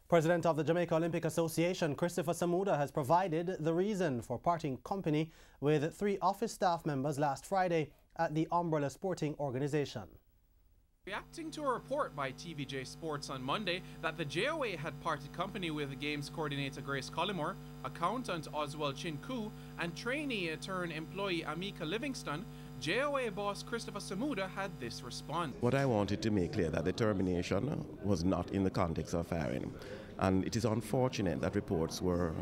President of the Jamaica Olympic Association, Christopher Samuda, has provided the reason for parting company with 3 office staff members last Friday at the Umbrella Sporting Organization. Reacting to a report by TVJ Sports on Monday that the JOA had parted company with Games Coordinator Grace Collymore, accountant Oswald Chinku, and trainee-turned-employee Amika Livingston, JOA boss Christopher Samuda had this response. What I wanted to make clear that the termination was not in the context of firing. And it is unfortunate that reports were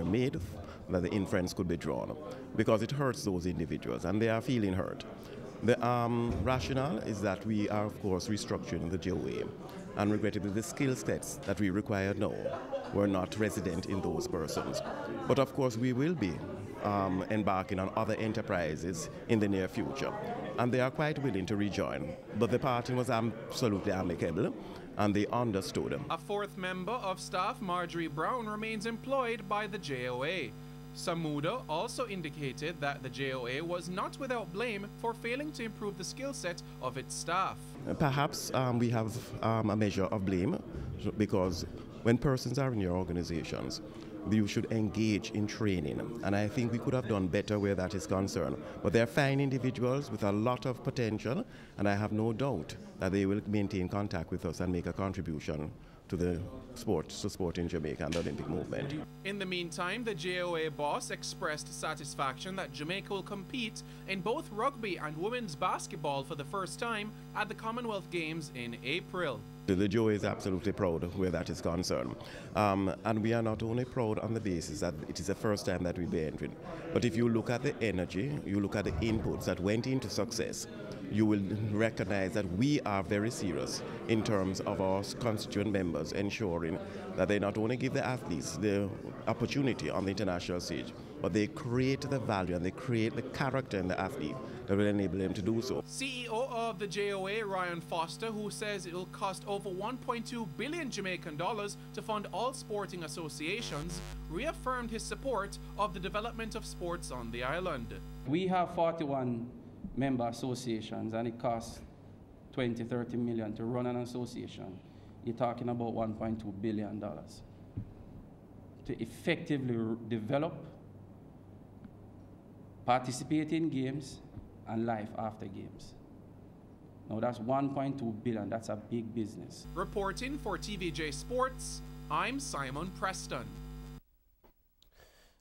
made that the inference could be drawn, because it hurts those individuals and they are feeling hurt. The rationale is that we are, of course, restructuring the JOA, and regrettably the skill sets that we require now were not resident in those persons. But of course we will be embarking on other enterprises in the near future, and they are quite willing to rejoin. But the parting was absolutely amicable, and they understood. A 4th member of staff, Marjorie Brown, remains employed by the JOA. Samuda also indicated that the JOA was not without blame for failing to improve the skill set of its staff. Perhaps we have a measure of blame, because when persons are in your organizations, you should engage in training, and I think we could have done better where that is concerned. But they're fine individuals with a lot of potential, and I have no doubt that they will maintain contact with us and make a contribution to the sport in Jamaica and the Olympic movement. In the meantime, the JOA boss expressed satisfaction that Jamaica will compete in both rugby and women's basketball for the first time at the Commonwealth Games in April. The JOA is absolutely proud of where that is concerned. And we are not only proud on the basis that it is the first time that we'll be entering, but if you look at the energy, you look at the inputs that went into success, you will recognize that we are very serious in terms of our constituent members ensuring that they not only give the athletes the opportunity on the international stage, but they create the value and they create the character in the athlete that will enable them to do so. CEO of the JOA, Ryan Foster, who says it will cost over 1.2 billion Jamaican dollars to fund all sporting associations, reaffirmed his support of the development of sports on the island. We have 41 member associations, and it costs 20-30 million to run an association. You're talking about $1.2 billion to effectively develop, participate in games, and life after games. Now that's 1.2 billion, that's a big business. Reporting for TVJ Sports, I'm Simon Preston.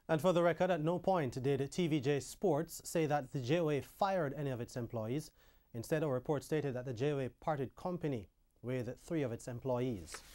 And for the record, at no point did TVJ Sports say that the JOA fired any of its employees. Instead, a report stated that the JOA parted company with 3 of its employees.